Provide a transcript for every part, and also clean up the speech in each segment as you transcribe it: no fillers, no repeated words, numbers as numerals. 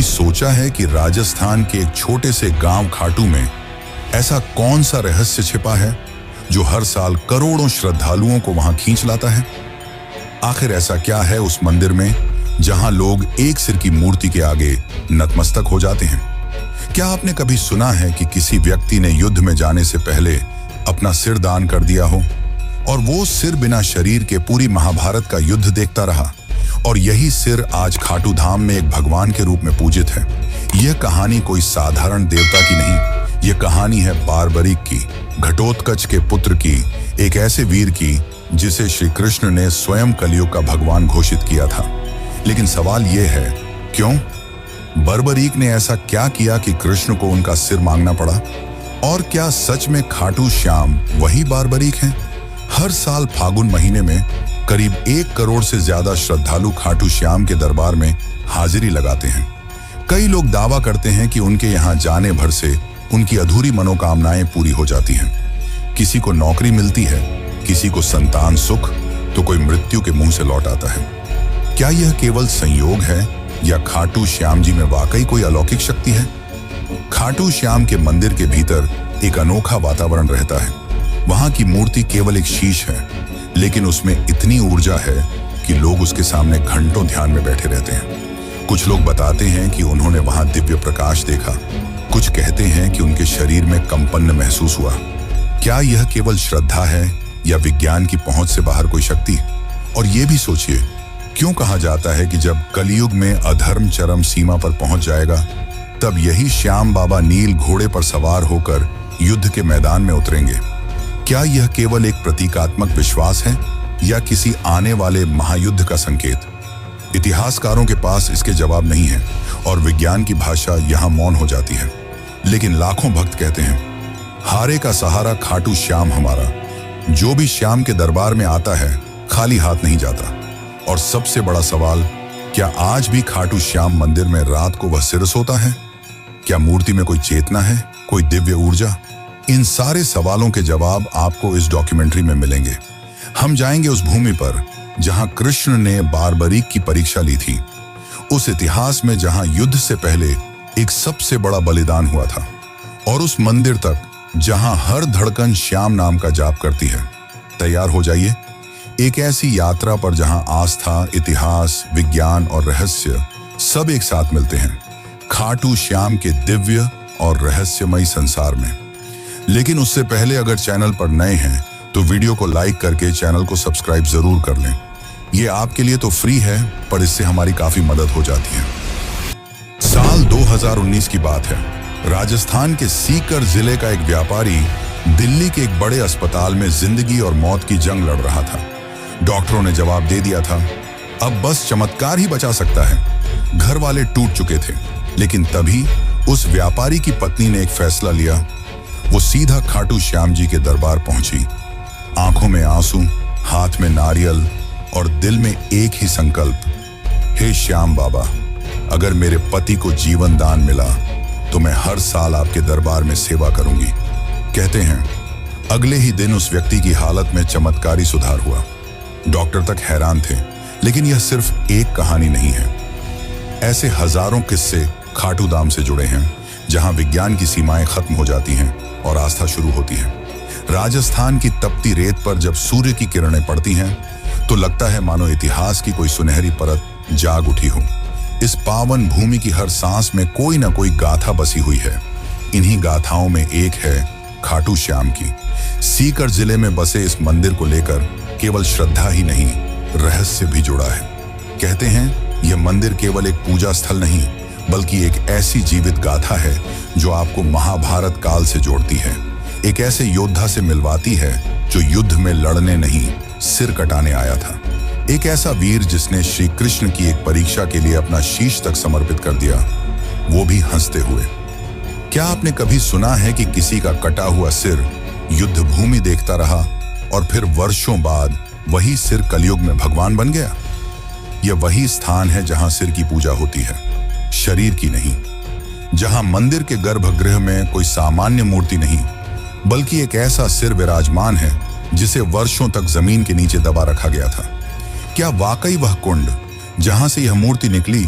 सोचा है कि राजस्थान के एक छोटे से गांव खाटू में ऐसा कौन सा रहस्य छिपा है जो हर साल करोड़ों श्रद्धालुओं को वहां खींच लाता है? आखिर ऐसा क्या है उस मंदिर में जहां लोग एक सिर की मूर्ति के आगे नतमस्तक हो जाते हैं? क्या आपने कभी सुना है कि किसी व्यक्ति ने युद्ध में जाने से पहले अपना सिर दान कर दिया हो और वो सिर बिना शरीर के पूरी महाभारत का युद्ध देखता रहा, और यही सिर आज खाटू धाम में एक भगवान के रूप में पूजित है? यह कहानी कोई साधारण देवता की नहीं, यह कहानी है बारबरीक की, घटोत्कच के पुत्र की, एक ऐसे वीर की जिसे श्री कृष्ण ने स्वयं कलयुग का भगवान घोषित किया था। लेकिन सवाल यह है, क्यों? बर्बरीक ने ऐसा क्या किया कि कृष्ण को उनका सिर मांगना पड़ा? और क्या सच में खाटू श्याम वही बारबरीक हैं? हर साल फागुन महीने में करीब 1 करोड़ से ज्यादा श्रद्धालु खाटू श्याम के दरबार में हाजिरी लगाते हैं। कई लोग दावा करते हैं कि उनके यहाँ जाने भर से उनकी अधूरी मनोकामनाएं पूरी हो जाती हैं। किसी को नौकरी मिलती है, किसी को संतान सुख, तो कोई मृत्यु के मुंह से लौट आता है। क्या यह केवल संयोग है या खाटू श्याम जी में वाकई कोई अलौकिक शक्ति है? खाटू श्याम के मंदिर के भीतर एक अनोखा वातावरण रहता है। वहां की मूर्ति केवल एक शीश है, लेकिन उसमें इतनी ऊर्जा है कि लोग उसके सामने घंटों ध्यान में बैठे रहते हैं। कुछ लोग बताते हैं कि उन्होंने वहां दिव्य प्रकाश देखा, कुछ कहते हैं कि उनके शरीर में कंपन महसूस हुआ। क्या यह केवल श्रद्धा है या विज्ञान की पहुंच से बाहर कोई शक्ति? और ये भी सोचिए, क्यों कहा जाता है कि जब कलयुग में अधर्म चरम सीमा पर पहुंच जाएगा, तब यही श्याम बाबा नील घोड़े पर सवार होकर युद्ध के मैदान में उतरेंगे? क्या यह केवल एक प्रतीकात्मक विश्वास है या किसी आने वाले महायुद्ध का संकेत? इतिहासकारों के पास इसके जवाब नहीं है और विज्ञान की भाषा यहां मौन हो जाती है। लेकिन लाखों भक्त कहते हैं, हारे का सहारा खाटू श्याम हमारा। जो भी श्याम के दरबार में आता है खाली हाथ नहीं जाता। और सबसे बड़ा सवाल, क्या आज भी खाटू श्याम मंदिर में रात को वह सिर सोता है? क्या मूर्ति में कोई चेतना है, कोई दिव्य ऊर्जा? इन सारे सवालों के जवाब आपको इस डॉक्यूमेंट्री में मिलेंगे। हम जाएंगे उस भूमि पर जहां कृष्ण ने बारबरीक की परीक्षा ली थी, उस इतिहास में जहां युद्ध से पहले एक सबसे बड़ा बलिदान हुआ था, और उस मंदिर तक जहां हर धड़कन श्याम नाम का जाप करती है। तैयार हो जाइए एक ऐसी यात्रा पर जहां आस्था, इतिहास, विज्ञान और रहस्य सब एक साथ मिलते हैं, खाटू श्याम के दिव्य और रहस्यमयी संसार में। लेकिन उससे पहले अगर चैनल पर नए हैं तो वीडियो को लाइक करके चैनल को सब्सक्राइब जरूर कर लें। ये आपके लिए तो फ्री है, पर इससे हमारी काफी मदद हो जाती है। साल 2019 की बात है। राजस्थान के सीकर जिले का एक व्यापारी दिल्ली के एक बड़े अस्पताल में जिंदगी और मौत की जंग लड़ रहा था। डॉक्टरों ने जवाब दे दिया था, अब बस चमत्कार ही बचा सकता है। घर वाले टूट चुके थे, लेकिन तभी उस व्यापारी की पत्नी ने एक फैसला लिया। वो सीधा खाटू श्याम जी के दरबार पहुंची। आंखों में आंसू, हाथ में नारियल और दिल में एक ही संकल्प, हे श्याम बाबा, अगर मेरे पति को जीवन दान मिला तो मैं हर साल आपके दरबार में सेवा करूंगी। कहते हैं अगले ही दिन उस व्यक्ति की हालत में चमत्कारी सुधार हुआ। डॉक्टर तक हैरान थे, लेकिन यह सिर्फ एक कहानी नहीं है। ऐसे हजारों किस्से खाटू धाम से जुड़े हैं, जहां विज्ञान की सीमाएं खत्म हो जाती हैं और आस्था शुरू होती है। राजस्थान की तपती रेत पर जब सूर्य की किरणें पड़ती हैं, तो लगता है मानो इतिहास की कोई सुनहरी परत जाग उठी हो। इस पावन भूमि की हर सांस में कोई ना कोई गाथा बसी हुई है। इन्हीं गाथाओं में एक है खाटू श्याम की। सीकर जिले में बसे इस मंदिर को लेकर केवल श्रद्धा ही नहीं, रहस्य भी जुड़ा है। कहते हैं यह मंदिर केवल एक पूजा स्थल नहीं, बल्कि एक ऐसी जीवित गाथा है जो आपको महाभारत काल से जोड़ती है। एक ऐसे योद्धा से मिलवाती है जो युद्ध में लड़ने नहीं, सिर कटाने आया था। एक ऐसा वीर जिसने श्री कृष्ण की एक परीक्षा के लिए अपना शीश तक समर्पित कर दिया, वो भी हंसते हुए। क्या आपने कभी सुना है कि किसी का कटा हुआ सिर युद्ध भूमि देखता रहा और फिर वर्षों बाद वही सिर कलयुग में भगवान बन गया? यह वही स्थान है जहां सिर की पूजा होती है, शरीर की नहीं। जहां मंदिर के गर्भगृह में कोई सामान्य मूर्ति नहीं, बल्कि एक ऐसा सिर विराजमान है जिसे वर्षों तक जमीन के नीचे दबा रखा गया था। क्या वाकई वह कुंड जहां से यह मूर्ति निकली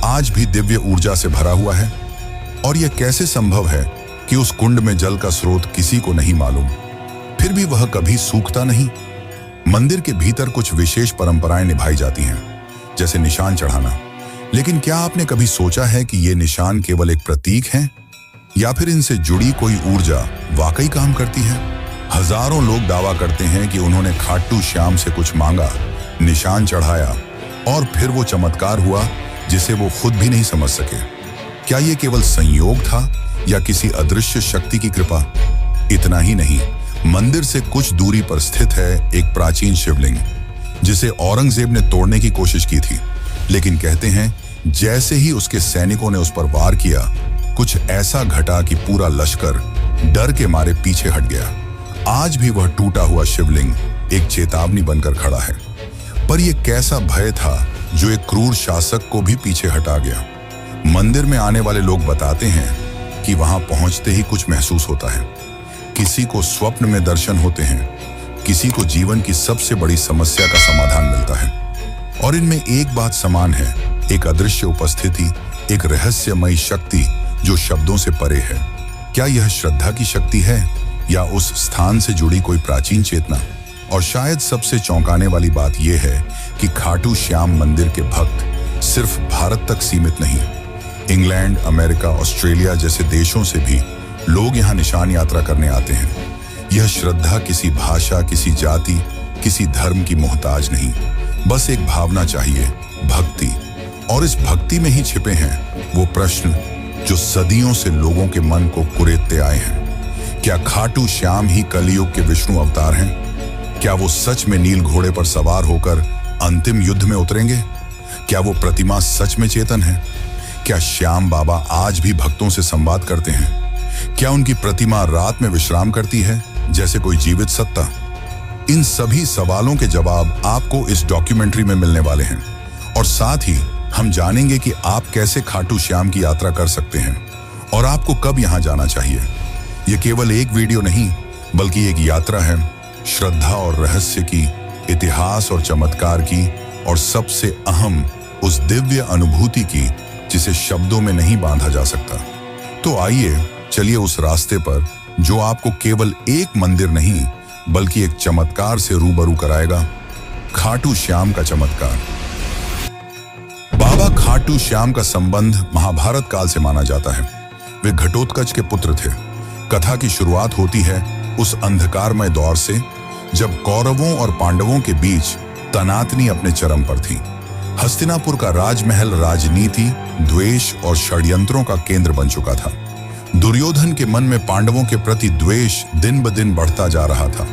आज भी दिव्य ऊर्जा से भरा हुआ है। और यह कैसे संभव है कि उस कुंड में जल का स्रोत किसी को नहीं मालूम, फिर भी वह कभी सूखता नहीं? मंदिर के भीतर कुछ विशेष परंपराएं निभाई जाती हैं, जैसे निशान चढ़ाना। लेकिन क्या आपने कभी सोचा है कि ये निशान केवल एक प्रतीक हैं, या फिर इनसे जुड़ी कोई ऊर्जा वाकई काम करती है? हजारों लोग दावा करते हैं कि उन्होंने खाटू श्याम से कुछ मांगा, निशान चढ़ाया और फिर वो चमत्कार हुआ जिसे वो खुद भी नहीं समझ सके। क्या ये केवल संयोग था या किसी अदृश्य शक्ति की कृपा? इतना ही नहीं, मंदिर से कुछ दूरी पर स्थित है एक प्राचीन शिवलिंग, जिसे औरंगजेब ने तोड़ने की कोशिश की थी। लेकिन कहते हैं जैसे ही उसके सैनिकों ने उस पर वार किया, कुछ ऐसा घटा कि पूरा लश्कर डर के मारे पीछे हट गया। आज भी वह टूटा हुआ शिवलिंग एक चेतावनी बनकर खड़ा है। पर यह कैसा भय था जो एक क्रूर शासक को भी पीछे हटा गया? मंदिर में आने वाले लोग बताते हैं कि वहां पहुंचते ही कुछ महसूस होता है। किसी को स्वप्न में दर्शन होते हैं, किसी को जीवन की सबसे बड़ी समस्या का समाधान मिलता है। और इनमें एक बात समान है, एक अदृश्य उपस्थिति, एक रहस्यमयी शक्ति जो शब्दों से परे है। क्या यह श्रद्धा की शक्ति है या उस स्थान से जुड़ी कोई प्राचीन चेतना? और शायद सबसे चौंकाने वाली बात यह है कि खाटू श्याम मंदिर के भक्त सिर्फ भारत तक सीमित नहीं, इंग्लैंड, अमेरिका, ऑस्ट्रेलिया जैसे देशों से भी लोग यहाँ निशान यात्रा करने आते हैं। यह श्रद्धा किसी भाषा, किसी जाति, किसी धर्म की मोहताज नहीं, बस एक भावना चाहिए, भक्ति। और इस भक्ति में ही छिपे हैं वो प्रश्न जो सदियों से लोगों के मन को कुरेदते आए हैं। क्या खाटू श्याम ही कलयुग के विष्णु अवतार हैं? क्या वो सच में नील घोड़े पर सवार होकर अंतिम युद्ध में उतरेंगे? क्या वो प्रतिमा सच में चेतन है? क्या श्याम बाबा आज भी भक्तों से संवाद करते हैं? क्या उनकी प्रतिमा रात में विश्राम करती है जैसे कोई जीवित सत्ता? इन सभी सवालों के जवाब आपको इस डॉक्यूमेंट्री में मिलने वाले हैं। और साथ ही हम जानेंगे कि आप कैसे खाटू श्याम की यात्रा कर सकते हैं और आपको कब यहां जाना चाहिए। यह केवल एक वीडियो नहीं, बल्कि एक यात्रा है, श्रद्धा और रहस्य की, इतिहास और चमत्कार की, और सबसे अहम उस दिव्य अनुभूति की जिसे शब्दों में नहीं बांधा जा सकता। तो आइए चलिए उस रास्ते पर जो आपको केवल एक मंदिर नहीं बल्कि एक चमत्कार से रूबरू कराएगा, खाटू श्याम का चमत्कार। बाबा खाटू श्याम का संबंध महाभारत काल से माना जाता है। वे घटोत्कच के पुत्र थे। कथा की शुरुआत होती है उस अंधकारमय दौर से जब कौरवों और पांडवों के बीच तनातनी अपने चरम पर थी। हस्तिनापुर का राजमहल राजनीति, द्वेष और षड्यंत्रों का केंद्र बन चुका था। दुर्योधन के मन में पांडवों के प्रति द्वेष दिन ब दिन बढ़ता जा रहा था।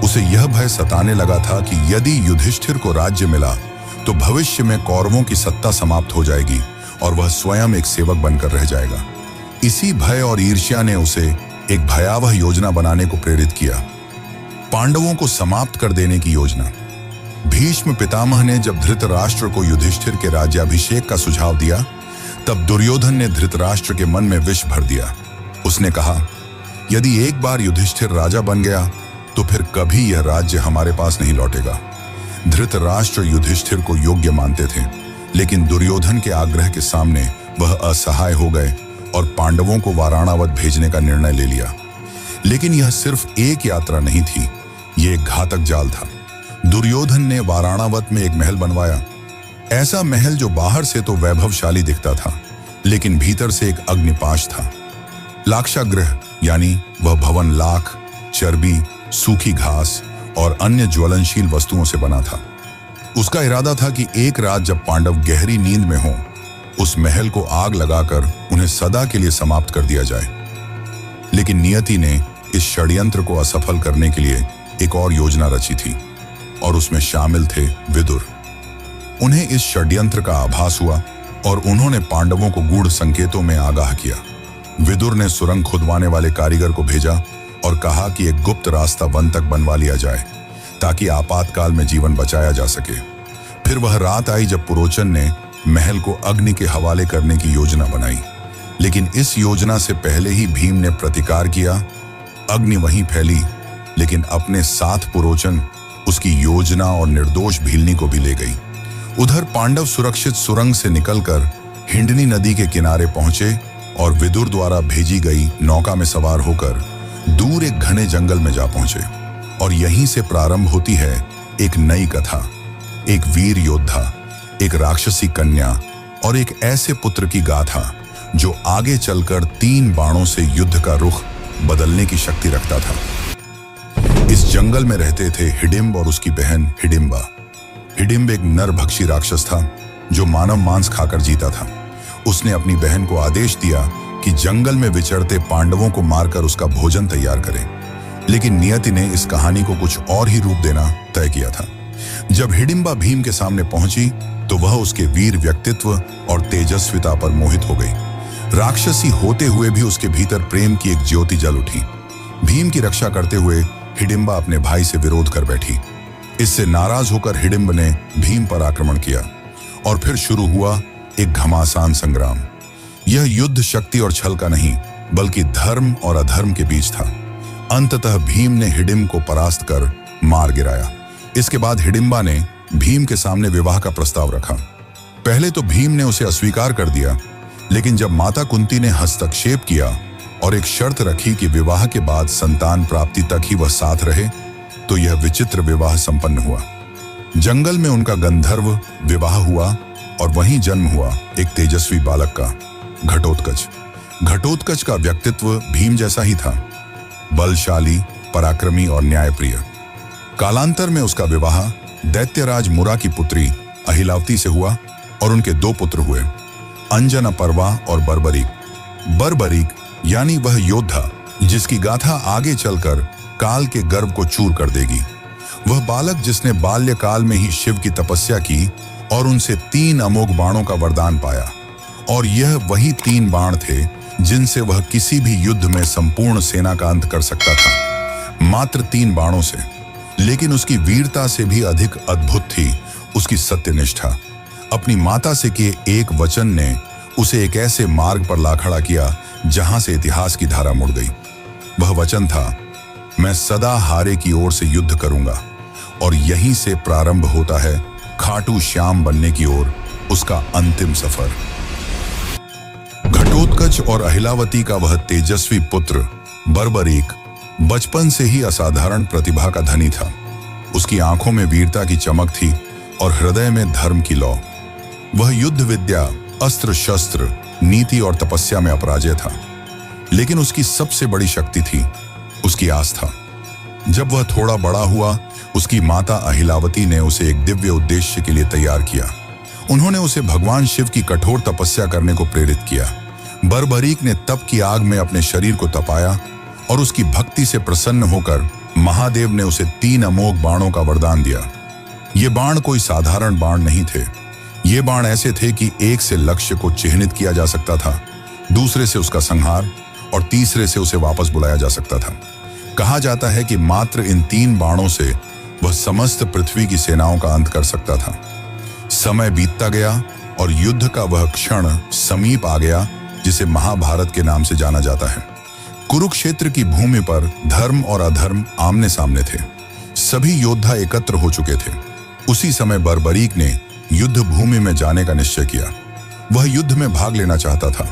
उसे यह भय सताने लगा था कि यदि युधिष्ठिर को राज्य मिला तो भविष्य में कौरवों की सत्ता समाप्त हो जाएगी और वह स्वयं एक सेवक बनकर रह जाएगा। इसी भय और ईर्ष्या ने उसे एक भयावह योजना बनाने को प्रेरित किया, पांडवों को समाप्त कर देने की योजना। भीष्म पितामह ने जब धृतराष्ट्र को युधिष्ठिर के राज्याभिषेक का सुझाव दिया, तब दुर्योधन ने धृतराष्ट्र के मन में विष भर दिया। उसने कहा, यदि एक बार युधिष्ठिर राजा बन गया तो फिर कभी यह राज्य हमारे पास नहीं लौटेगा। धृतराष्ट्र युधिष्ठिर को योग्य मानते थे, लेकिन दुर्योधन के आग्रह के सामने वह असहाय हो गए और पांडवों को वाराणावत भेजने का निर्णय ले लिया। लेकिन यह सिर्फ एक यात्रा नहीं थी, यह एक घातक जाल था। दुर्योधन ने वाराणावत में एक महल बनवाया, ऐसा महल जो बाहर से तो वैभवशाली दिखता था, लेकिन भीतर से एक अग्निपाश था। लाक्षागृह यानी वह भवन लाख, चर्बी, सूखी घास और अन्य ज्वलनशील वस्तुओं से बना था। उसका इरादा था कि एक रात जब पांडव गहरी नींद में हों, उस महल को आग लगाकर उन्हें सदा के लिए समाप्त कर दिया जाए। लेकिन नियति ने इस षड्यंत्र को असफल करने के लिए एक और योजना रची थी, और उसमें शामिल थे विदुर। उन्हें इस षड्यंत्र का आभास हुआ और उन्होंने पांडवों को गूढ़ संकेतों में आगाह किया। विदुर ने सुरंग खुदवाने वाले कारीगर को भेजा और कहा कि एक गुप्त रास्ता वन तक बनवा लिया जाए ताकि आपातकाल में जीवन बचाया जा सके। फिर वह रात आई जब पुरोचन ने महल को अग्नि के हवाले करने की योजना बनाई, लेकिन इस योजना से पहले ही भीम ने प्रतिकार किया। अग्नि वहीं फैली, लेकिन अपने साथ पुरोचन उसकी योजना और निर्दोष भीलनी को भी ले गई। उधर पांडव सुरक्षित सुरंग से निकलकर हिंडनी नदी के किनारे पहुंचे और विदुर द्वारा भेजी गई नौका में सवार होकर दूर एक घने जंगल में जा पहुंचे। और यहीं से प्रारंभ होती है एक नई कथा, एक वीर योद्धा, एक राक्षसी कन्या और एक ऐसे पुत्र की गाथा जो आगे चलकर 3 बाणों से युद्ध का रुख बदलने की शक्ति रखता था। इस जंगल में रहते थे हिडिंब और उसकी बहन हिडिंबा। हिडिंब एक नरभक्षी राक्षस था जो मानव मांस खाकर जीता था। उसने अपनी बहन को आदेश दिया कि जंगल में विचरते पांडवों को मारकर उसका भोजन तैयार करें, लेकिन नियति ने इस कहानी को कुछ और ही रूप देना तय किया था। जब हिडिंबा भीम के सामने पहुंची तो वह उसके वीर व्यक्तित्व और तेजस्विता पर मोहित हो गई। राक्षसी होते हुए भी उसके भीतर प्रेम की एक ज्योति जल उठी। भीम की रक्षा करते हुए हिडिंबा अपने भाई से विरोध कर बैठी। इससे नाराज होकर हिडिंब ने भीम पर आक्रमण किया और फिर शुरू हुआ एक घमासान संग्राम। यह युद्ध शक्ति और छल का नहीं बल्कि धर्म और अधर्म के बीच था। अंततः भीम ने हिडिंब को परास्त कर मार गिराया। इसके बाद हिडिंबा ने भीम के सामने विवाह का प्रस्ताव रखा। पहले तो भीम ने उसे अस्वीकार कर दिया, लेकिन जब माता कुंती ने हस्तक्षेप किया और एक शर्त रखी कि विवाह के बाद संतान प्राप्ति तक ही वह साथ रहे, तो यह विचित्र विवाह संपन्न हुआ। जंगल में उनका गंधर्व विवाह हुआ और वहीं जन्म हुआ एक तेजस्वी बालक का, घटोत्कच। घटोत्कच का व्यक्तित्व भीम जैसा ही था, बलशाली, पराक्रमी और न्यायप्रिय। कालांतर में उसका विवाह दैत्यराज मुरा की पुत्री अहिलावती से हुआ और उनके 2 पुत्र हुए, अंजनपर्वा और बर्बरीक। बर्बरीक यानी वह योद्धा जिसकी गाथा आगे चलकर काल के गर्व को चूर कर देगी। वह बालक जिसने बाल्यकाल में ही शिव की तपस्या की और उनसे 3 अमोघ बाणों का वरदान पाया, और यह वही 3 बाण थे जिनसे वह किसी भी युद्ध में संपूर्ण सेना का अंत कर सकता था, मात्र 3 बाणों से। लेकिन उसकी वीरता से भी अधिक अद्भुत थी उसकी सत्यनिष्ठा। अपनी माता से किए एक वचन ने उसे एक ऐसे मार्ग पर ला खड़ा किया जहां से इतिहास की धारा मुड़ गई। वह वचन था, मैं सदा हारे की ओर से युद्ध करूंगा। और यहीं से प्रारंभ होता है खाटू श्याम बनने की ओर उसका अंतिम सफर। घटोत्कच और अहिलावती का वह तेजस्वी पुत्र बर्बरीक बचपन से ही असाधारण प्रतिभा का धनी था। उसकी आंखों में वीरता की चमक थी और हृदय में धर्म की लौ। वह युद्ध विद्या, अस्त्र शस्त्र, नीति और तपस्या में अपराजय था, लेकिन उसकी सबसे बड़ी शक्ति थी उसकी आस्था। जब वह थोड़ा बड़ा हुआ, उसकी माता अहिलावती ने उसे एक दिव्य उद्देश्य के लिए तैयार किया। उन्होंने उसे भगवान शिव की कठोर तपस्या करने को प्रेरित किया। बर्बरीक ने तप की आग में अपने शरीर को तपाया और उसकी भक्ति से प्रसन्न होकर महादेव ने उसे 3 अमोघ बाणों का वरदान दिया। ये बाण कोई साधारण बाण नहीं थे। ये बाण ऐसे थे कि एक से लक्ष्य को चिह्नित किया जा सकता था, दूसरे से उसका संहार और तीसरे से उसे वापस बुलाया जा सकता था। कहा जाता है कि मात्र इन 3 बाणों से वह समस्त पृथ्वी की सेनाओं का अंत कर सकता था। समय बीतता गया और युद्ध का वह क्षण समीप आ गया जिसे महाभारत के नाम से जाना जाता है। कुरुक्षेत्र की भूमि पर धर्म और अधर्म आमने सामने थे। सभी योद्धा एकत्र हो चुके थे। उसी समय बर्बरीक ने युद्ध भूमि में जाने का निश्चय किया। वह युद्ध में भाग लेना चाहता था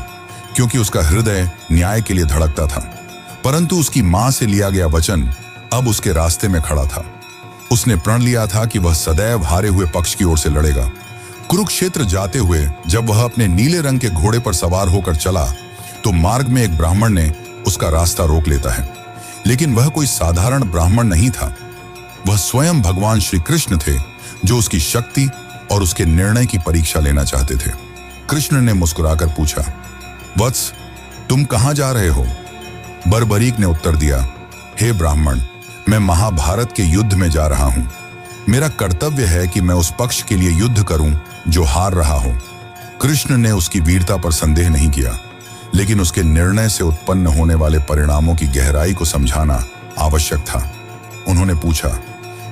क्योंकि उसका हृदय न्याय के लिए धड़कता था, परंतु उसकी मां से लिया गया वचन अब उसके रास्ते में खड़ा था। उसने प्रण लिया था कि वह सदैव हारे हुए पक्ष की ओर से लड़ेगा। कुरुक्षेत्र जाते हुए जब वह अपने नीले रंग के घोड़े पर सवार होकर चला तो मार्ग में एक ब्राह्मण ने उसका रास्ता रोक लेता है। लेकिन वह कोई साधारण ब्राह्मण नहीं था। वह स्वयं भगवान श्री कृष्ण थे जो उसकी शक्ति और उसके निर्णय की परीक्षा लेना चाहते थे। कृष्ण ने मुस्कुराकर पूछा, वत्स, तुम कहां जा रहे हो? बर्बरीक ने उत्तर दिया, हे ब्राह्मण, मैं महाभारत के युद्ध में जा रहा हूं। मेरा कर्तव्य है कि मैं उस पक्ष के लिए युद्ध करूं जो हार रहा हो। कृष्ण ने उसकी वीरता पर संदेह नहीं किया, लेकिन उसके निर्णय से उत्पन्न होने वाले परिणामों की गहराई को समझाना आवश्यक था। उन्होंने पूछा,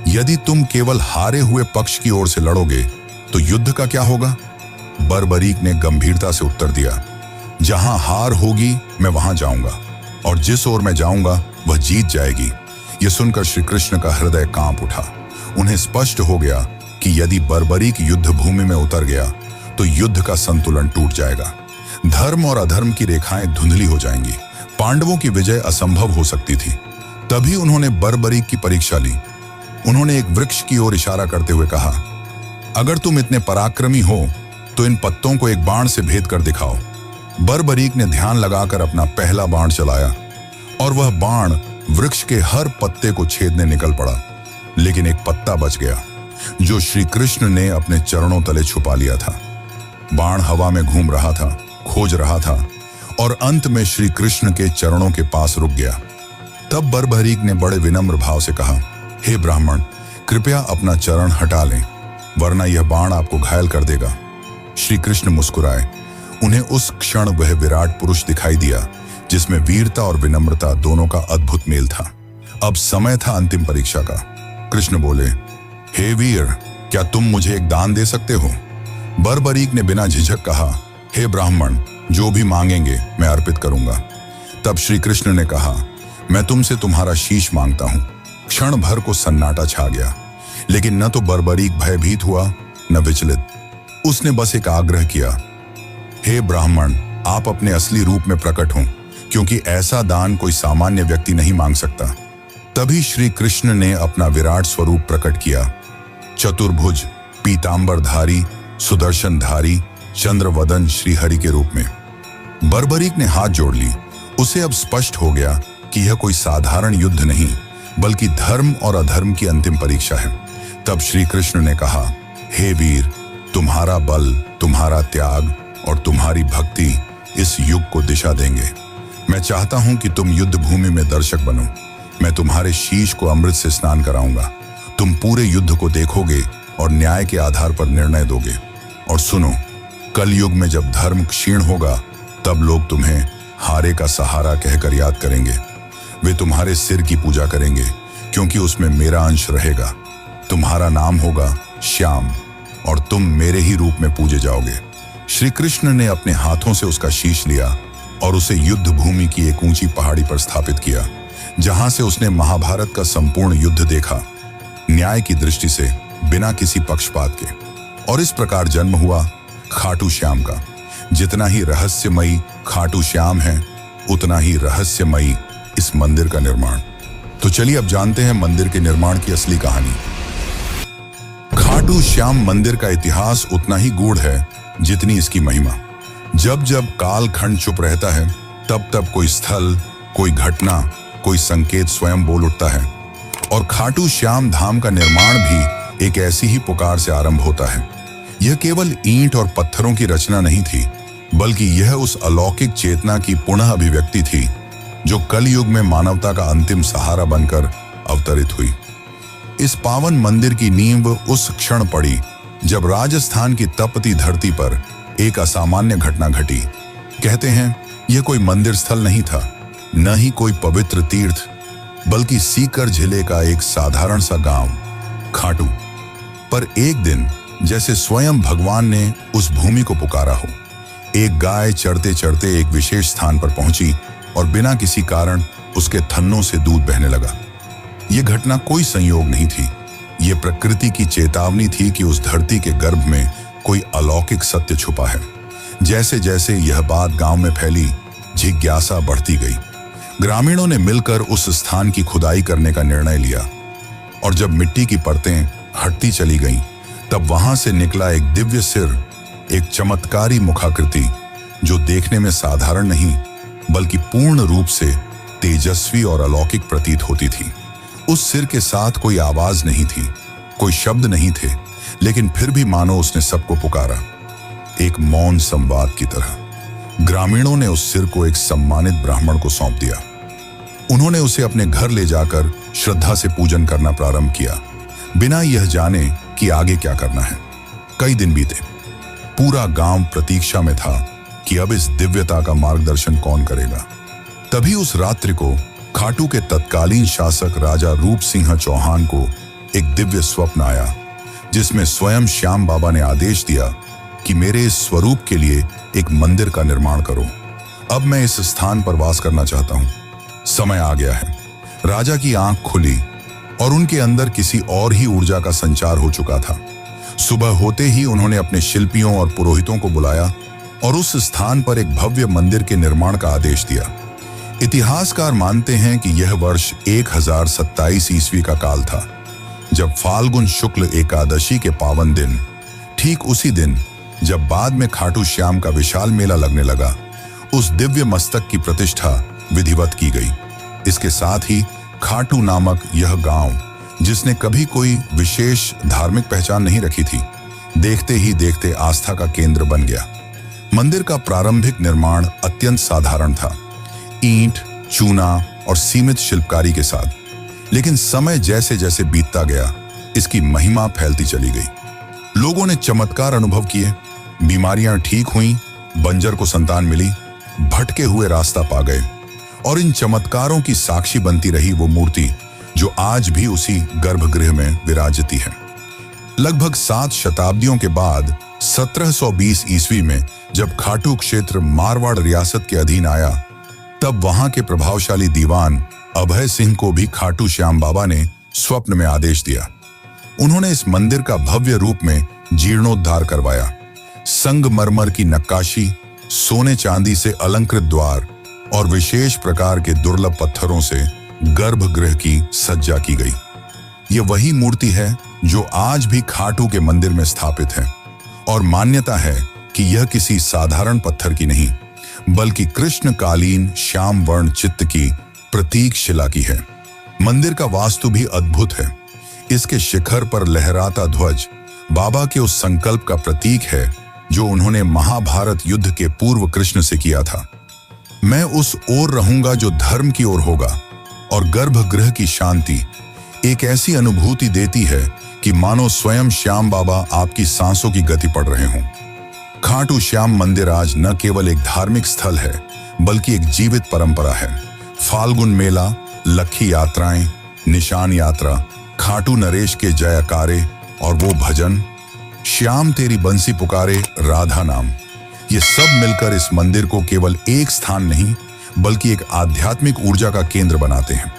यदि तुम केवल हारे हुए पक्ष की ओर से लड़ोगे तो युद्ध का क्या होगा? बर्बरीक ने गंभीरता से उत्तर दिया, जहां हार होगी मैं वहां जाऊंगा और जिस ओर मैं जाऊंगा वह जीत जाएगी। यह सुनकर श्री कृष्ण का हृदय कांप उठा। उन्हें स्पष्ट हो गया कि यदि बर्बरीक युद्ध भूमि में उतर गया तो युद्ध का संतुलन टूट जाएगा। धर्म और अधर्म की रेखाएं धुंधली हो जाएंगी। पांडवों की विजय असंभव हो सकती थी। तभी उन्होंने बर्बरीक की परीक्षा ली। उन्होंने एक वृक्ष की ओर इशारा करते हुए कहा, अगर तुम इतने पराक्रमी हो तो इन पत्तों को एक बाण से भेद कर दिखाओ। बर्बरीक ने ध्यान लगाकर अपना पहला बाण चलाया और वह बाण वृक्ष के हर पत्ते को छेदने निकल पड़ा, लेकिन एक पत्ता बच गया जो श्री कृष्ण ने अपने चरणों तले छुपा लिया था। बाण हवा में घूम रहा था, खोज रहा था और अंत में श्री कृष्ण के चरणों के पास रुक गया। तब बर्बरीक ने बड़े विनम्र भाव से कहा, हे ब्राह्मण, कृपया अपना चरण हटा लें, वरना यह बाण आपको घायल कर देगा। श्री कृष्ण मुस्कुराए। उन्हें उस क्षण वह विराट पुरुष दिखाई दिया जिसमें वीरता और विनम्रता दोनों का अद्भुत मेल था। अब समय था अंतिम परीक्षा का। कृष्ण बोले, हे वीर, क्या तुम मुझे एक दान दे सकते हो? बर्बरीक ने बिना झिझक कहा, हे ब्राह्मण, जो भी मांगेंगे मैं अर्पित करूंगा। तब श्री कृष्ण ने कहा, मैं तुमसे तुम्हारा शीश मांगता हूं। क्षण भर को सन्नाटा छा गया, लेकिन न तो बर्बरीक भयभीत हुआ न विचलित। उसने बस एक आग्रह किया, हे ब्राह्मण, आप अपने असली रूप में प्रकट हों, क्योंकि ऐसा दान कोई सामान्य व्यक्ति नहीं मांग सकता। तभी श्री कृष्ण ने अपना विराट स्वरूप प्रकट किया। चतुर्भुज, पीतांबरधारी, सुदर्शनधारी, चंद्रवदन श्रीहरि के रूप में। बर्बरीक ने हाथ जोड़ ली। उसे अब स्पष्ट हो गया कि यह कोई साधारण युद्ध नहीं, बल्कि धर्म और अधर्म की अंतिम परीक्षा है। तब श्री कृष्ण ने कहा, हे वीर, तुम्हारा बल, तुम्हारा त्याग और तुम्हारी भक्ति इस युग को दिशा देंगे। मैं चाहता हूं कि तुम युद्ध भूमि में दर्शक बनो। मैं तुम्हारे शीश को अमृत से स्नान कराऊंगा। तुम पूरे युद्ध को देखोगे और न्याय के आधार पर निर्णय दोगे। और सुनो, कलयुग में जब धर्म क्षीण होगा, तब लोग तुम्हें हारे का सहारा कहकर याद करेंगे। वे तुम्हारे सिर की पूजा करेंगे, क्योंकि उसमें मेरा अंश रहेगा। तुम्हारा नाम होगा श्याम और तुम मेरे ही रूप में पूजे जाओगे। श्री कृष्ण ने अपने हाथों से उसका शीश लिया और उसे युद्ध भूमि की एक ऊंची पहाड़ी पर स्थापित किया, जहां से उसने महाभारत का संपूर्ण युद्ध देखा, न्याय की दृष्टि से, बिना किसी पक्षपात के। और इस प्रकार जन्म हुआ खाटू श्याम का। जितना ही रहस्यमयी खाटू श्याम है, उतना ही रहस्यमयी इस मंदिर का निर्माण। तो चलिए अब जानते हैं मंदिर के निर्माण की असली कहानी। खाटू श्याम मंदिर का इतिहास उतना ही गूढ़ है जितनी इसकी महिमा। जब जब कालखंड चुप रहता है, तब तब कोई स्थल, कोई घटना, कोई संकेत स्वयं बोल उठता है। और खाटू श्याम धाम का निर्माण भी एक ऐसी ही पुकार से आरंभ होता है। यह केवल ईंट और पत्थरों की रचना नहीं थी, बल्कि यह उस अलौकिक चेतना की पुनः अभिव्यक्ति थी जो कलयुग में मानवता का अंतिम सहारा बनकर अवतरित हुई। इस पावन मंदिर की नींव उस क्षण पड़ी जब राजस्थान की तपती धरती पर एक असामान्य घटना घटी। कहते हैं यह कोई मंदिर स्थल नहीं था, न ही कोई पवित्र तीर्थ, बल्कि सीकर जिले का एक साधारण सा गांव खाटू। पर एक दिन जैसे स्वयं भगवान ने उस भूमि को पुकारा हो, एक गाय चढ़ते चढ़ते एक विशेष स्थान पर पहुंची और बिना किसी कारण उसके थन्नों से दूध बहने लगा। यह घटना कोई संयोग नहीं थी, यह प्रकृति की चेतावनी थी कि उस धरती के गर्भ में कोई अलौकिक सत्य छुपा है। जैसे जैसे यह बात गांव में फैली, जिज्ञासा बढ़ती गई। ग्रामीणों ने मिलकर उस स्थान की खुदाई करने का निर्णय लिया और जब मिट्टी की परतें हटती चली गईं, तब वहां से निकला एक दिव्य सिर, एक चमत्कारी मुखाकृति जो देखने में साधारण नहीं बल्कि पूर्ण रूप से तेजस्वी और अलौकिक प्रतीत होती थी। उस सिर के साथ कोई आवाज नहीं थी, कोई शब्द नहीं थे, लेकिन फिर भी मानो उसने सबको पुकारा, एक मौन संवाद की तरह। ग्रामीणों ने उस सिर को एक सम्मानित ब्राह्मण को सौंप दिया। उन्होंने उसे अपने घर ले जाकर श्रद्धा से पूजन करना प्रारंभ किया, बिना यह जाने कि आगे क्या करना है। कई दिन बीते। पूरा गांव प्रतीक्षा में था कि अब इस दिव्यता का मार्गदर्शन कौन करेगा। तभी उस रात्रि को खाटू के तत्कालीन शासक राजा रूप सिंह चौहान को एक दिव्य स्वप्न आया, जिसमें स्वयं श्याम बाबा ने आदेश दिया कि मेरे इस स्वरूप के लिए एक मंदिर का निर्माण करो। अब मैं इस स्थान पर वास करना चाहता हूं। समय आ गया है। राजा की आंख खुली और उनके अंदर किसी और ही ऊर्जा का संचार हो चुका था। सुबह होते ही उन्होंने अपने शिल्पियों और पुरोहितों को बुलाया और उस स्थान पर एक भव्य मंदिर के निर्माण का आदेश दिया। इतिहासकार मानते हैं कि यह वर्ष 1027 ईस्वी का काल था, जब फाल्गुन शुक्ल एकादशी के पावन दिन, ठीक उसी दिन जब बाद में खाटू श्याम का विशाल मेला लगने लगा, उस दिव्य मस्तक की प्रतिष्ठा विधिवत की गई। इसके साथ ही खाटू नामक यह गांव, जिसने कभी कोई विशेष धार्मिक पहचान नहीं रखी थी, देखते ही देखते आस्था का केंद्र बन गया। मंदिर का प्रारंभिक निर्माण अत्यंत साधारण था, ईंट, चूना और सीमित शिल्पकारी के साथ। लेकिन समय जैसे जैसे बीतता गया, इसकी महिमा फैलती चली गई। लोगों ने चमत्कार अनुभव किए, बीमारियां ठीक हुईं, बंजर को संतान मिली, भटके हुए रास्ता पा गए। और इन चमत्कारों की साक्षी बनती रही वो मूर्ति जो आज भी उसी गर्भगृह में विराजती है। लगभग 7 शताब्दियों के बाद 1720 ईस्वी में जब खाटू क्षेत्र मारवाड़ रियासत के अधीन आया, तब वहां के प्रभावशाली दीवान अभय सिंह को भी खाटू श्याम बाबा ने स्वप्न में आदेश दिया। उन्होंने इस मंदिर का भव्य रूप में जीर्णोद्धार करवाया। संगमरमर की नक्काशी, सोने चांदी से अलंकृत द्वार और विशेष प्रकार के दुर्लभ पत्थरों से गर्भगृह की सज्जा की गई। यह वही मूर्ति है जो आज भी खाटू के मंदिर में स्थापित है, और मान्यता है कि यह किसी साधारण पत्थर की नहीं, बल्कि कृष्णकालीन श्याम वर्ण चित्त की प्रतीक शिला की है। मंदिर का वास्तु भी अद्भुत है। इसके शिखर पर लहराता ध्वज बाबा के उस संकल्प का प्रतीक है जो उन्होंने महाभारत युद्ध के पूर्व कृष्ण से किया था। मैं उस ओर रहूंगा जो धर्म की ओर होगा। और गर्भगृह की शांति एक ऐसी अनुभूति देती है कि मानो स्वयं श्याम बाबा आपकी सांसों की गति पढ़ रहे हों। खाटू श्याम मंदिर आज न केवल एक धार्मिक स्थल है, बल्कि एक जीवित परंपरा है। फाल्गुन मेला, लक्खी यात्राएं, निशान यात्रा, खाटू नरेश के जयकारे और वो भजन, श्याम तेरी बंसी पुकारे राधा नाम, ये सब मिलकर इस मंदिर को केवल एक स्थान नहीं, बल्कि एक आध्यात्मिक ऊर्जा का केंद्र बनाते हैं।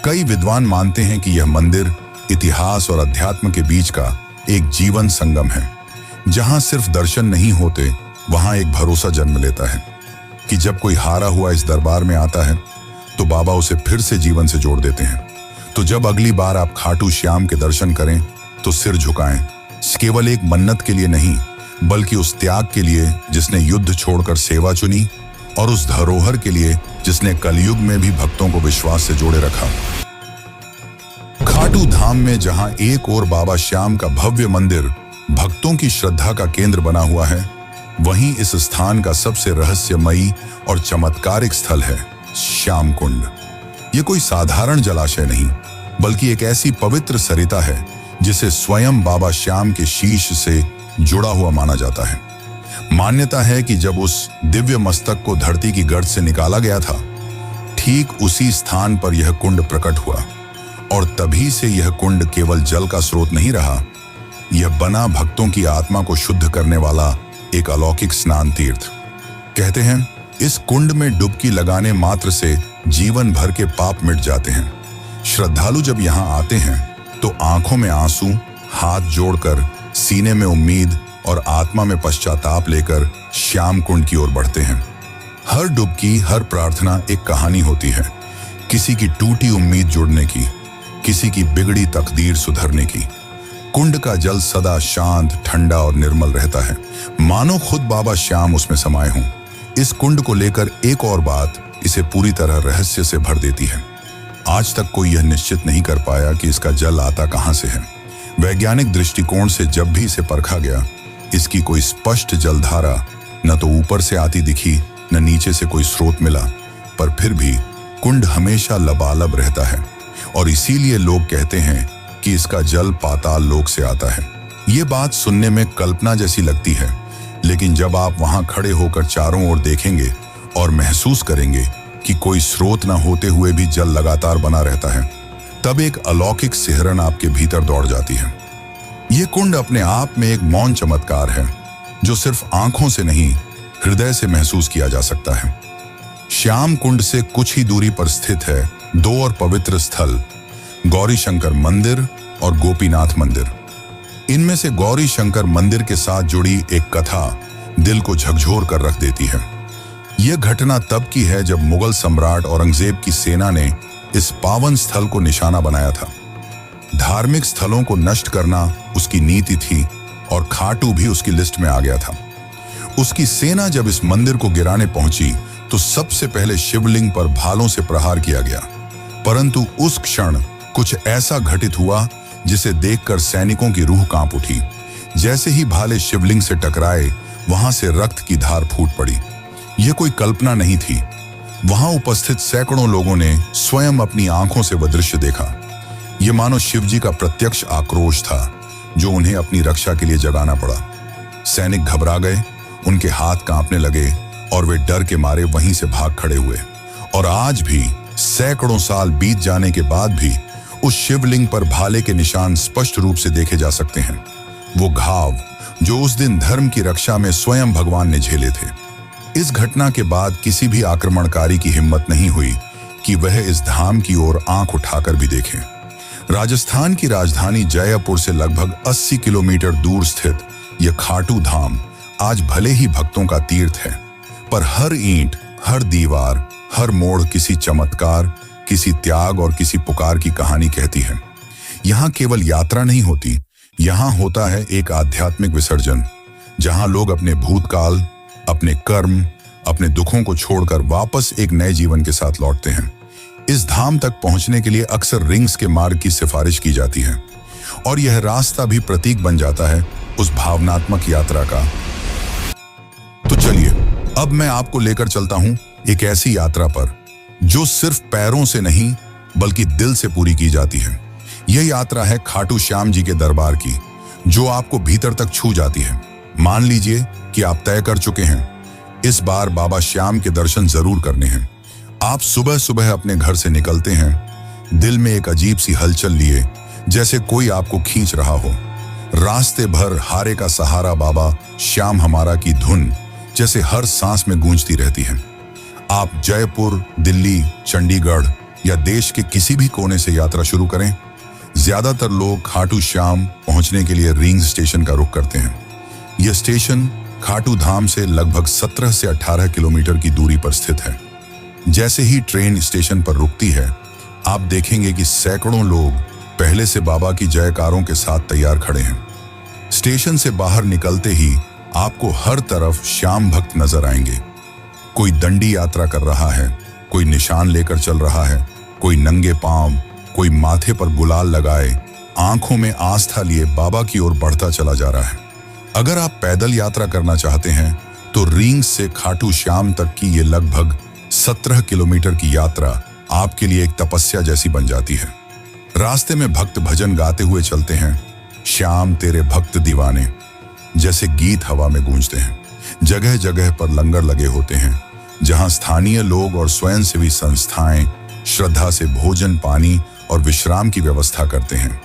कई विद्वान मानते हैं कि यह मंदिर इतिहास और अध्यात्म के बीच का एक जीवन संगम है। जहां सिर्फ दर्शन नहीं होते, वहां एक भरोसा जन्म लेता है कि जब कोई हारा हुआ इस दरबार में आता है, तो बाबा उसे फिर से जीवन से जोड़ देते हैं। तो जब अगली बार आप खाटू श्याम के दर्शन करें, तो सिर झुकाएं, केवल एक मन्नत के लिए नहीं, बल्कि उस त्याग के लिए जिसने युद्ध छोड़कर सेवा चुनी, और उस धरोहर के लिए जिसने कलयुग में भी भक्तों को विश्वास से जोड़े रखा। खाटू धाम में जहां एक ओर बाबा श्याम का भव्य मंदिर भक्तों की श्रद्धा का केंद्र बना हुआ है, वहीं इस स्थान का सबसे रहस्यमयी और चमत्कारिक स्थल है श्याम कुंड। यह कोई साधारण जलाशय नहीं, बल्कि एक ऐसी पवित्र सरिता है जिसे स्वयं बाबा श्याम के शीश से जुड़ा हुआ माना जाता है। मान्यता है कि जब उस दिव्य मस्तक को धरती की गर्त से निकाला गया था, ठीक उसी स्थान पर यह कुंड प्रकट हुआ, और तभी से यह कुंड केवल जल का स्रोत नहीं रहा, यह बना भक्तों की आत्मा को शुद्ध करने वाला एक अलौकिक स्नान तीर्थ। कहते हैं, इस कुंड में डुबकी लगाने मात्र से जीवन भर के पाप मिट जाते हैं। श्रद्धालु जब यहाँ आते हैं, तो आंखों में आंसू, हाथ जोड़कर सीने में उम्मीद और आत्मा में पश्चाताप लेकर श्याम कुंड की ओर बढ़ते हैं। हर डुबकी, हर प्रार्थना एक कहानी होती है, किसी की टूटी उम्मीद जुड़ने की, किसी की बिगड़ी तकदीर सुधरने की। कुंड का जल सदा शांत, ठंडा और निर्मल रहता है, मानो खुद बाबा श्याम उसमें समाये हों। इस कुंड को लेकर एक और बात इसे पूरी तरह रहस्य से भर देती है। आज तक कोई यह निश्चित नहीं कर पाया कि इसका जल आता कहां से है। वैज्ञानिक दृष्टिकोण से जब भी इसे परखा गया, इसकी कोई स्पष्ट जलधारा न तो ऊपर से आती दिखी, न नीचे से कोई स्रोत मिला, पर फिर भी कुंड हमेशा लबालब रहता है, और इसीलिए लोग कहते हैं कि इसका जल पाताल लोक से आता है। ये बात सुनने में कल्पना जैसी लगती है, लेकिन जब आप वहां खड़े होकर चारों ओर देखेंगे और महसूस करेंगे कि कोई स्रोत न होते हुए भी जल लगातार बना रहता है, तब एक अलौकिक सिहरन आपके भीतर दौड़ जाती है। यह कुंड अपने आप में एक मौन चमत्कार है, जो सिर्फ आंखों से नहीं, हृदय से महसूस किया जा सकता है। श्याम कुंड से कुछ ही दूरी पर स्थित है दो और पवित्र स्थल, गौरी शंकर मंदिर और गोपीनाथ मंदिर। इनमें से गौरी शंकर मंदिर के साथ जुड़ी एक कथा दिल को झकझोर कर रख देती है। यह घटना तब की है जब मुगल सम्राट औरंगजेब की सेना ने इस पावन स्थल को निशाना बनाया था। धार्मिक स्थलों को नष्ट करना उसकी नीति थी और खाटू भी उसकी लिस्ट में आ गया था। उसकी सेना जब इस मंदिर को गिराने पहुंची तो सबसे पहले शिवलिंग पर भालों से प्रहार किया गया, परंतु उस क्षण कुछ ऐसा घटित हुआ जिसे देखकर सैनिकों की रूह कांप उठी। जैसे ही भाले शिवलिंग से टकराए, वहां से रक्त की धार फूट पड़ी। यह कोई कल्पना नहीं थी। वहां उपस्थित सैकड़ों लोगों ने स्वयं अपनी आंखों से वह दृश्य देखा। यह मानो शिवजी का प्रत्यक्ष आक्रोश था जो उन्हें अपनी रक्षा के लिए जगाना पड़ा। सैनिक घबरा गए, उनके हाथ कांपने लगे और वे डर के मारे वहीं से भाग खड़े हुए। और आज भी सैकड़ों साल बीत जाने के बाद भी उस शिवलिंग पर भाले के निशान स्पष्ट रूप से देखे जा सकते हैं। वो घाव जो उस दिन धर्म की रक्षा में स्वयं भगवान ने झेले थे। इस घटना के बाद किसी भी आक्रमणकारी की हिम्मत नहीं हुई कि वह इस धाम की ओर आंख उठाकर भी देखें। राजस्थान की राजधानी जयपुर से लगभग 80 किलोमीटर दूर स्थित यह खाटू धाम आज भले ही भक्तों का तीर्थ है, पर हर ईंट, हर दीवार, हर मोड़ किसी चमत्कार, किसी त्याग और किसी पुकार की कहानी कहती है। यहाँ केवल यात्रा नहीं होती, यहाँ होता है एक आध्यात्मिक विसर्जन, जहाँ लोग अपने भूतकाल, अपने कर्म, अपने दुखों को छोड़कर वापस एक नए जीवन के साथ लौटते हैं। इस धाम तक पहुंचने के लिए अक्सर रिंग्स के मार्ग की सिफारिश की जाती है और यह रास्ता भी प्रतीक बन जाता है उस भावनात्मक यात्रा का। तो चलिए अब मैं आपको लेकर चलता हूं एक ऐसी यात्रा पर जो सिर्फ पैरों से नहीं बल्कि दिल से पूरी की जाती है। यह यात्रा है खाटू श्याम जी के दरबार की, जो आपको भीतर तक छू जाती है। मान लीजिए कि आप तय कर चुके हैं, इस बार बाबा श्याम के दर्शन जरूर करने हैं। आप सुबह सुबह अपने घर से निकलते हैं, दिल में एक अजीब सी हलचल लिए, जैसे कोई आपको खींच रहा हो। रास्ते भर हारे का सहारा बाबा श्याम हमारा की धुन जैसे हर सांस में गूंजती रहती है। आप जयपुर, दिल्ली, चंडीगढ़ या देश के किसी भी कोने से यात्रा शुरू करें, ज्यादातर लोग खाटू श्याम पहुंचने के लिए रिंग स्टेशन का रुख करते हैं। यह स्टेशन खाटू धाम से लगभग 17 से 18 किलोमीटर की दूरी पर स्थित है। जैसे ही ट्रेन स्टेशन पर रुकती है, आप देखेंगे कि सैकड़ों लोग पहले से बाबा की जयकारों के साथ तैयार खड़े हैं। स्टेशन से बाहर निकलते ही आपको हर तरफ श्याम भक्त नजर आएंगे। कोई दंडी यात्रा कर रहा है, कोई निशान लेकर चल रहा है, कोई नंगे पांव, कोई माथे पर गुलाल लगाए, आंखों में आस्था लिए बाबा की ओर बढ़ता चला जा रहा है। अगर आप पैदल यात्रा करना चाहते हैं तो रींग से खाटू श्याम तक की ये लगभग 17 किलोमीटर की यात्रा आपके लिए एक तपस्या जैसी बन जाती है। रास्ते में भक्त भजन गाते हुए चलते हैं, श्याम तेरे भक्त दीवाने जैसे गीत हवा में गूंजते हैं। जगह जगह पर लंगर लगे होते हैं, जहां स्थानीय लोग और स्वयंसेवी संस्थाएं श्रद्धा से भोजन, पानी और विश्राम की व्यवस्था करते हैं।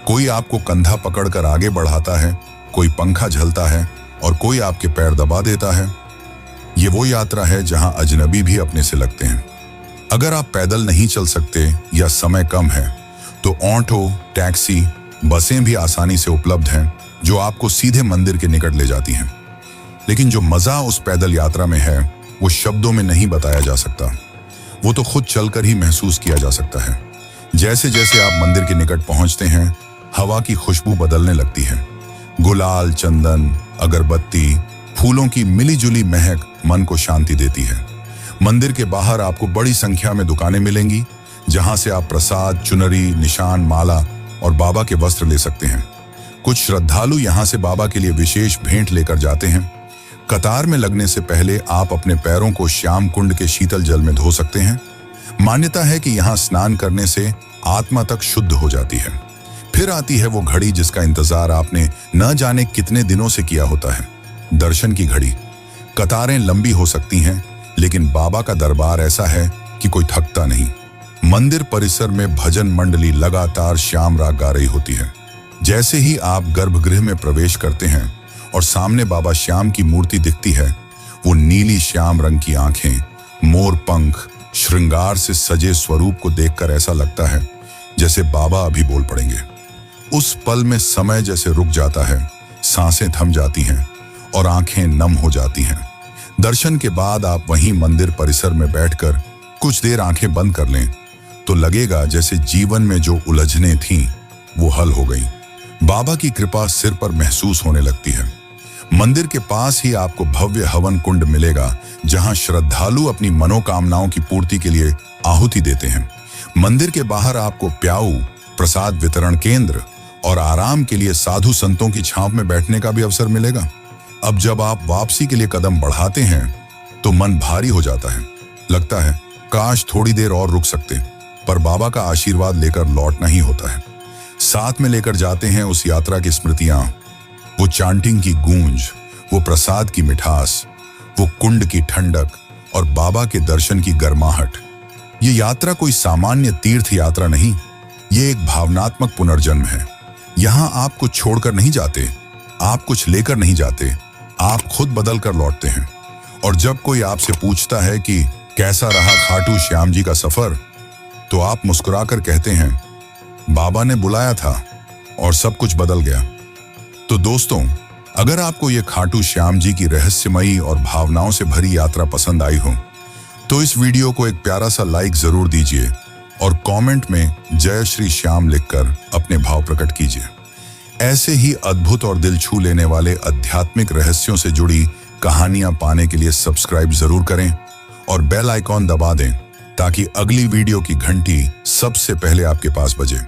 कोई आपको कंधा पकड़कर आगे बढ़ाता है, कोई पंखा झलता है और कोई आपके पैर दबा देता है। ये वो यात्रा है जहां अजनबी भी अपने से लगते हैं। अगर आप पैदल नहीं चल सकते या समय कम है तो ऑटो, टैक्सी, बसें भी आसानी से उपलब्ध हैं, जो आपको सीधे मंदिर के निकट ले जाती हैं। लेकिन जो मजा उस पैदल यात्रा में है वो शब्दों में नहीं बताया जा सकता। वो तो खुद चलकर ही महसूस किया जा सकता है। जैसे जैसे आप मंदिर के निकट पहुंचते हैं, हवा की खुशबू बदलने लगती है। गुलाल, चंदन, अगरबत्ती, फूलों की मिलीजुली महक मन को शांति देती है। मंदिर के बाहर आपको बड़ी संख्या में दुकानें मिलेंगी, जहां से आप प्रसाद, चुनरी, निशान, माला और बाबा के वस्त्र ले सकते हैं। कुछ श्रद्धालु यहां से बाबा के लिए विशेष भेंट लेकर जाते हैं। कतार में लगने से पहले आप अपने पैरों को श्याम कुंड के शीतल जल में धो सकते हैं। मान्यता है कि यहाँ स्नान करने से आत्मा तक शुद्ध हो जाती है। फिर आती है वो घड़ी जिसका इंतजार आपने न जाने कितने दिनों से किया होता है, दर्शन की घड़ी। कतारें लंबी हो सकती हैं, लेकिन बाबा का दरबार ऐसा है कि कोई थकता नहीं। मंदिर परिसर में भजन मंडली लगातार श्याम राग गा रही होती है। जैसे ही आप गर्भगृह में प्रवेश करते हैं और सामने बाबा श्याम की मूर्ति दिखती है, वो नीली श्याम रंग की आंखें, मोर पंख, श्रृंगार से सजे स्वरूप को देखकर ऐसा लगता है जैसे बाबा अभी बोल पड़ेंगे। उस पल में समय जैसे रुक जाता है, सांसें थम जाती हैं और आंखें नम हो जाती हैं। दर्शन के बाद आप वहीं मंदिर परिसर में बैठकर कुछ देर आंखें बंद कर लें तो लगेगा जैसे जीवन में जो उलझनें थीं वो हल हो गई। बाबा की कृपा सिर पर महसूस होने लगती है। मंदिर के पास ही आपको भव्य हवन कुंड मिलेगा जहां श्रद्धालु अपनी मनोकामनाओं की पूर्ति के लिए आहुति देते हैं। मंदिर के बाहर आपको प्याऊ, प्रसाद वितरण केंद्र और आराम के लिए साधु संतों की छांव में बैठने का भी अवसर मिलेगा। अब जब आप वापसी के लिए कदम बढ़ाते हैं तो मन भारी हो जाता है। लगता है काश थोड़ी देर और रुक सकते, पर बाबा का आशीर्वाद लेकर लौटना ही होता है। साथ में लेकर जाते हैं उस यात्रा की स्मृतियां, वो चांटिंग की गूंज, वो प्रसाद की मिठास, वो कुंड की ठंडक और बाबा के दर्शन की गर्माहट। ये यात्रा कोई सामान्य तीर्थ यात्रा नहीं, ये एक भावनात्मक पुनर्जन्म है। यहां आप कुछ छोड़कर नहीं जाते, आप कुछ लेकर नहीं जाते, आप खुद बदल कर लौटते हैं। और जब कोई आपसे पूछता है कि कैसा रहा खाटू श्याम जी का सफर, तो आप मुस्कुराकर कहते हैं, बाबा ने बुलाया था और सब कुछ बदल गया। तो दोस्तों, अगर आपको ये खाटू श्याम जी की रहस्यमयी और भावनाओं से भरी यात्रा पसंद आई हो तो इस वीडियो को एक प्यारा सा लाइक जरूर दीजिए और कमेंट में जय श्री श्याम लिखकर अपने भाव प्रकट कीजिए। ऐसे ही अद्भुत और दिल छू लेने वाले आध्यात्मिक रहस्यों से जुड़ी कहानियां पाने के लिए सब्सक्राइब जरूर करें और बेल आइकॉन दबा दें ताकि अगली वीडियो की घंटी सबसे पहले आपके पास बजे।